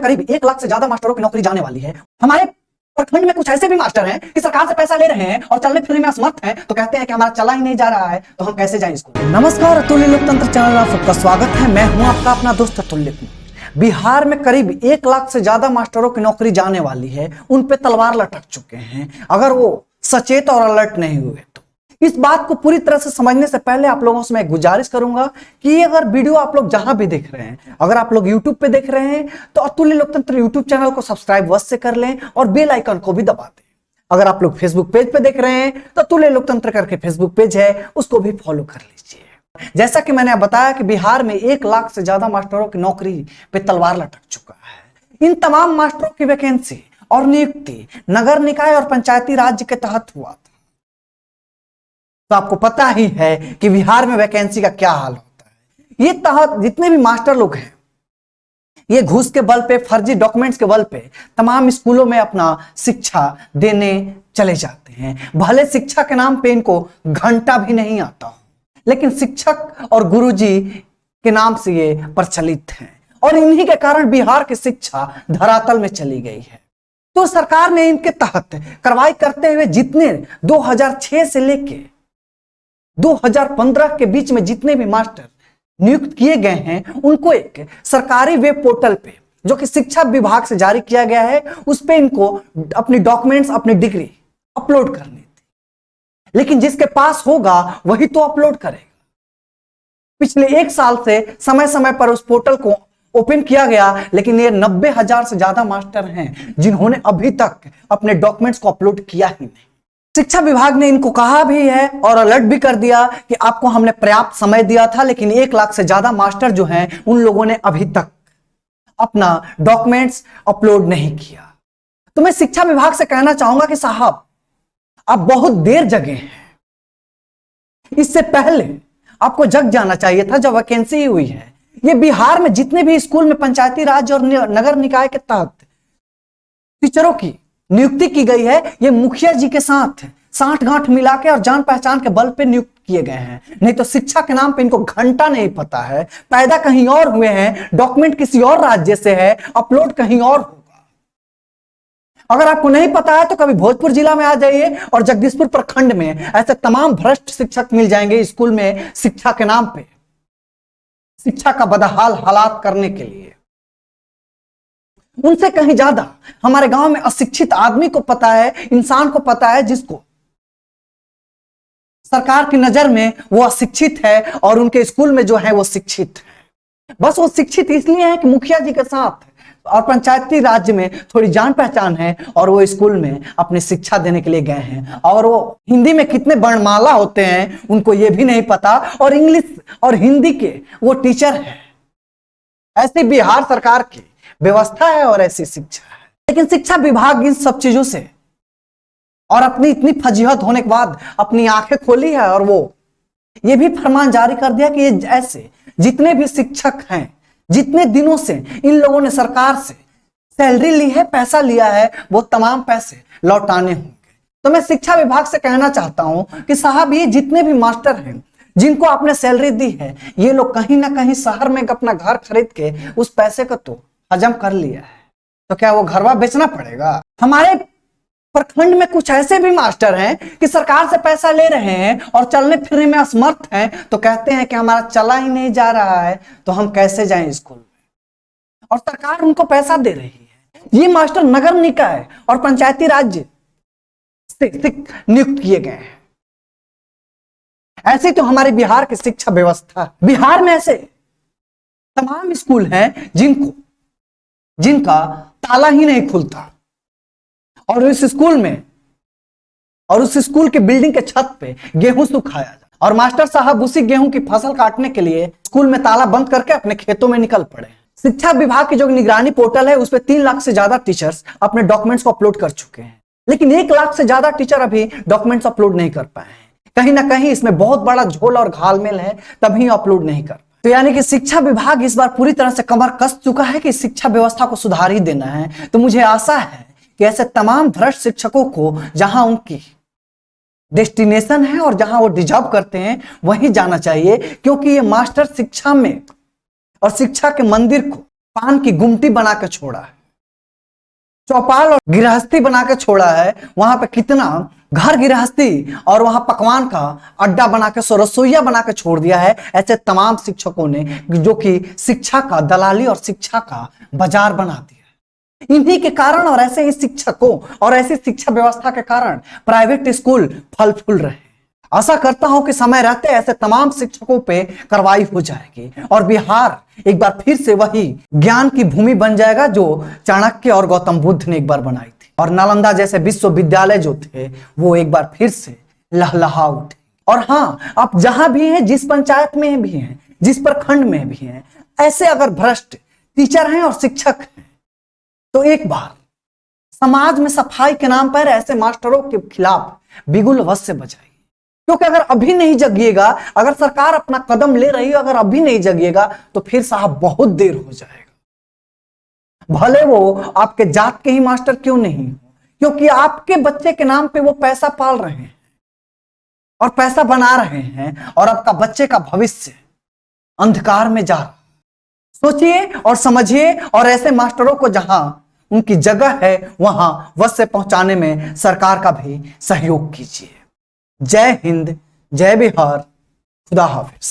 करीब 1 लाख से ज्यादा मास्टरों की नौकरी जाने वाली है। हमारे प्रखंड में कुछ ऐसे भी मास्टर हैं कि सरकार से पैसा ले रहे हैं और चलने फिरने में असमर्थ हैं, तो कहते हैं कि हमारा चला ही नहीं जा रहा है, तो हम कैसे जाएं स्कूल। नमस्कार, अतुल्य लोकतंत्र चैनल में आप सबका स्वागत है। मैं हूं आपका अपना दोस्त अतुल्य कुमार। बिहार में करीब 1 लाख से ज्यादा मास्टरों की नौकरी जाने वाली है। उन पे तलवार लटक चुके हैं अगर वो सचेत और अलर्ट नहीं हुए तो। इस बात को पूरी तरह से समझने से पहले आप लोगों से मैं गुजारिश करूंगा कि अगर वीडियो आप लोग जहां भी देख रहे हैं, अगर आप लोग YouTube पे देख रहे हैं तो अतुल्य लोकतंत्र YouTube चैनल को सब्सक्राइब अवश्य से कर लें और बेल आइकन को भी दबा दें। अगर आप लोग फेसबुक पेज पे देख रहे हैं तो अतुल्य लोकतंत्र करके फेसबुक पेज है, उसको भी फॉलो कर लीजिए। जैसा कि मैंने बताया कि बिहार में 1 लाख से ज्यादा मास्टरों की नौकरी पे तलवार लटक चुका है। इन तमाम मास्टरों की वैकेंसी और नियुक्ति नगर निकाय और पंचायती राज्य के तहत हुआ था। तो आपको पता ही है कि बिहार में वैकेंसी का क्या हाल होता है। ये तहत जितने भी मास्टर लोग हैं, ये घूस के बल पे, फर्जी डॉक्यूमेंट्स के बल पे तमाम स्कूलों में अपना शिक्षा देने चले जाते हैं। भले शिक्षा के नाम पे इनको घंटा भी नहीं आता हो, लेकिन शिक्षक और गुरुजी के नाम से ये प्रचलित हैं और इन्हीं के कारण बिहार की शिक्षा धरातल में चली गई है। तो सरकार ने इनके तहत कार्रवाई करते हुए जितने 2006 से लेके 2015 के बीच में जितने भी मास्टर नियुक्त किए गए हैं, उनको एक सरकारी वेब पोर्टल पे, जो कि शिक्षा विभाग से जारी किया गया है, उस पे इनको अपनी डॉक्यूमेंट्स, अपनी डिग्री अपलोड करनी थी। लेकिन जिसके पास होगा वही तो अपलोड करेगा। पिछले 1 साल से समय समय पर उस पोर्टल को ओपन किया गया, लेकिन ये 90,000 से ज्यादा मास्टर हैं जिन्होंने अभी तक अपने डॉक्यूमेंट्स को अपलोड किया ही नहीं। शिक्षा विभाग ने इनको कहा भी है और अलर्ट भी कर दिया कि आपको हमने पर्याप्त समय दिया था, लेकिन 1 लाख से ज्यादा मास्टर जो हैं उन लोगों ने अभी तक अपना डॉक्यूमेंट्स अपलोड नहीं किया। तो मैं शिक्षा विभाग से कहना चाहूंगा कि साहब, आप बहुत देर जगे हैं। इससे पहले आपको जग जाना चाहिए था जब वैकेंसी ही हुई है। ये बिहार में जितने भी स्कूल में पंचायती राज और नगर निकाय के तहत टीचरों की नियुक्ति की गई है, ये मुखिया जी के साथ साठ गांठ मिला के और जान पहचान के बल पे नियुक्त किए गए हैं। नहीं तो शिक्षा के नाम पे इनको घंटा नहीं पता है। पैदा कहीं और हुए हैं, डॉक्यूमेंट किसी और राज्य से है, अपलोड कहीं और होगा। अगर आपको नहीं पता है तो कभी भोजपुर जिला में आ जाइए और जगदीशपुर प्रखंड में ऐसे तमाम भ्रष्ट शिक्षक मिल जाएंगे स्कूल में शिक्षा के नाम पे शिक्षा का बदहाल हालात करने के लिए। उनसे कहीं ज्यादा हमारे गांव में अशिक्षित आदमी को पता है, इंसान को पता है, जिसको सरकार की नजर में वो अशिक्षित है और उनके स्कूल में जो है वो शिक्षित है। बस वो शिक्षित इसलिए है कि मुखिया जी के साथ और पंचायती राज्य में थोड़ी जान पहचान है और वो स्कूल में अपनी शिक्षा देने के लिए गए हैं। और वो हिंदी में कितने वर्णमाला होते हैं उनको ये भी नहीं पता, और इंग्लिश और हिंदी के वो टीचर है। ऐसी बिहार सरकार की व्यवस्था है और ऐसी शिक्षा है। लेकिन शिक्षा विभाग इन सब चीजों से और अपनी इतनी फजीहत होने के बाद अपनी आंखें खोली है और वो ये भी फरमान जारी कर दिया कि ये ऐसे जितने भी शिक्षक हैं, जितने दिनों से इन लोगों ने सरकार से सैलरी ली है, पैसा लिया है, वो तमाम पैसे लौटाने होंगे। तो मैं शिक्षा विभाग से कहना चाहता हूं कि साहब, ये जितने भी मास्टर हैं जिनको आपने सैलरी दी है, ये लोग कहीं ना कहीं शहर में अपना घर खरीद के उस पैसे को तो हजम कर लिया है। तो क्या वो घरवा बेचना पड़ेगा? हमारे प्रखंड में कुछ ऐसे भी मास्टर हैं कि सरकार से पैसा ले रहे हैं और चलने फिरने में असमर्थ हैं, तो कहते हैं कि हमारा चला ही नहीं जा रहा है, तो हम कैसे जाएं स्कूल में। और सरकार उनको पैसा दे रही है। ये मास्टर नगर निकाय और पंचायती राज्य से नियुक्त किए गए हैं। ऐसे तो हमारे बिहार की शिक्षा व्यवस्था, बिहार में ऐसे तमाम स्कूल हैं जिनका ताला ही नहीं खुलता, और उस स्कूल के बिल्डिंग के छत पे गेहूं सुखाया जाए और मास्टर साहब उसी गेहूं की फसल काटने के लिए स्कूल में ताला बंद करके अपने खेतों में निकल पड़े। शिक्षा विभाग की जो निगरानी पोर्टल है, उस पे 3 लाख से ज्यादा टीचर्स अपने डॉक्यूमेंट्स को अपलोड कर चुके हैं, लेकिन 1 लाख से ज्यादा टीचर अभी डॉक्यूमेंट्स अपलोड नहीं कर पाए हैं। कहीं ना कहीं इसमें बहुत बड़ा झोल और घालमेल है, तभी अपलोड नहीं कर। तो यानी कि शिक्षा विभाग इस बार पूरी तरह से कमर कस चुका है कि शिक्षा व्यवस्था को सुधार ही देना है। तो मुझे आशा है कि ऐसे तमाम भ्रष्ट शिक्षकों को जहां उनकी डेस्टिनेशन है और जहां वो डिजर्व करते हैं वहीं जाना चाहिए, क्योंकि ये मास्टर शिक्षा में और शिक्षा के मंदिर को पान की गुमटी बना के छोड़ा है, चौपाल और गृहस्थी बना के छोड़ा है। वहां पे कितना घर गृहस्थी और वहां पकवान का अड्डा बना के रसोईया बना के छोड़ दिया है। ऐसे तमाम शिक्षकों ने जो कि शिक्षा का दलाली और शिक्षा का बाजार बना दिया है। इन्हीं के कारण और ऐसे ही शिक्षकों और ऐसी शिक्षा व्यवस्था के कारण प्राइवेट स्कूल फल फूल रहे हैं। आशा करता हूं कि समय रहते ऐसे तमाम शिक्षकों पे कार्रवाई हो जाएगी और बिहार एक बार फिर से वही ज्ञान की भूमि बन जाएगा जो चाणक्य और गौतम बुद्ध ने एक बार बनाई थी। और नालंदा जैसे विश्वविद्यालय जो थे वो एक बार फिर से लहलहा उठे। और हाँ, आप जहां भी हैं, जिस पंचायत में भी हैं, जिस प्रखंड में भी हैं, ऐसे अगर भ्रष्ट टीचर हैं और शिक्षक हैं तो एक बार समाज में सफाई के नाम पर ऐसे मास्टरों के खिलाफ बिगुल अवश्य बजाइए। क्योंकि अगर अभी नहीं जगिएगा, अगर सरकार अपना कदम ले रही है, अगर अभी नहीं जगिएगा तो फिर साहब बहुत देर हो जाएगा। भले वो आपके जात के ही मास्टर क्यों नहीं हो, क्योंकि आपके बच्चे के नाम पे वो पैसा पाल रहे हैं और पैसा बना रहे हैं और आपका बच्चे का भविष्य अंधकार में जा रहा। सोचिए और समझिए और ऐसे मास्टरों को जहां उनकी जगह है वहां वश्य पहुंचाने में सरकार का भी सहयोग कीजिए। जय हिंद, जय बिहार, खुदा हाफिज।